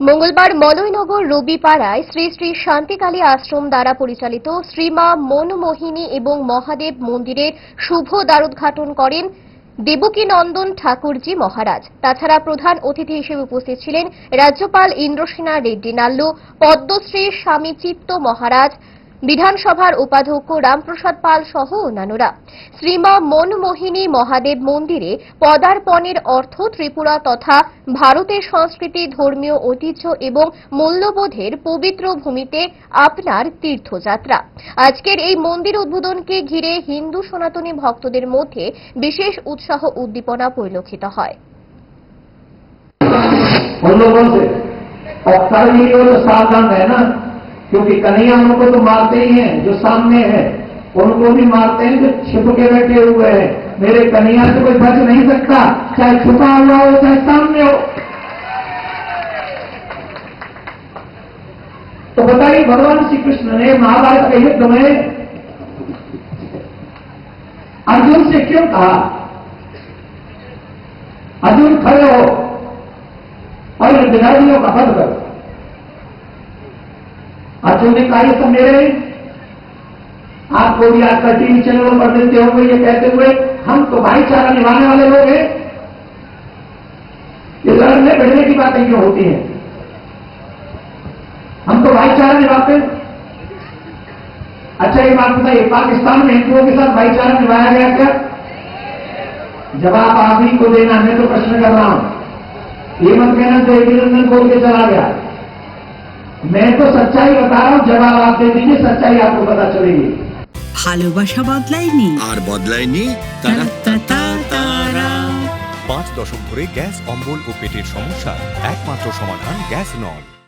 মঙ্গলবার মলয়নগর রবিপাড়ায় শ্রী শ্রী শান্তিকালী আশ্রম দ্বারা পরিচালিত শ্রীমা মনমোহিনী এবং মহাদেব মন্দিরের শুভ দ্বারোদ্ঘাটন করেন দেবকীনন্দন ঠাকুরজি মহারাজ। তাছাড়া প্রধান অতিথি হিসেবে উপস্থিত ছিলেন রাজ্যপাল ইন্দ্রসেনা রেড্ডি নাল্লু, পদ্মশ্রী স্বামী চিত্ত মহারাজ, বিধানসভার উপাধ্যক্ষ রামপ্রসাদ পাল সহ অন্যান্যরা। শ্রীমা মনমোহিনী মহাদেব মন্দিরে পদার্পণের অর্থ ত্রিপুরা তথা ভারতের সংস্কৃতি, ধর্মীয় ঐতিহ্য এবং মূল্যবোধের পবিত্র ভূমিতে আপনার তীর্থযাত্রা। আজকের এই মন্দির উদ্বোধনকে ঘিরে হিন্দু সনাতনী ভক্তদের মধ্যে বিশেষ উৎসাহ উদ্দীপনা পরিলক্ষিত হয়। क्योंकि कन्हैया उनको तो मारते ही हैं, जो सामने है उनको भी मारते हैं जो छिप के बैठे हुए हैं। मेरे कन्हैया से कोई बच नहीं सकता, चाहे छुपा हुआ हो चाहे सामने हो। तो बताइए, भगवान श्री कृष्ण ने महाभारत के युद्ध में अर्जुन से क्यों कहा, अर्जुन खड़े हो और इन विधायियों का वध करो। अर्जुन ने कहा, ये सब मेरे आपको भी आजकल टीवी चैनलों पर देते होंगे ये कहते हुए, हम तो भाईचारा निभाने वाले लोग हैं, ये लड़ने भिड़ने की बातें क्यों होती हैं? हम तो भाईचारा निभाते हैं। अच्छा, ये बात बताइए, पाकिस्तान में हिंदुओं के साथ भाईचारा निभाया गया क्या? जवाब आप ही को देना, मैं तो प्रश्न कर रहा हूं। ये मत कहना जो अभिनंदन बोल के चला गया। मैं तो सच्चाई बता रहा हूं, जवाब आप दे दीजिए, सच्चाई आपको पता चलेगी। ভালোবাসা বদলায়নি আর বদলায়নি তারা তারা 5 দশক ধরে গ্যাস, অম্বল ও পেটের সমস্যা একমাত্র সমাধান গ্যাস নল।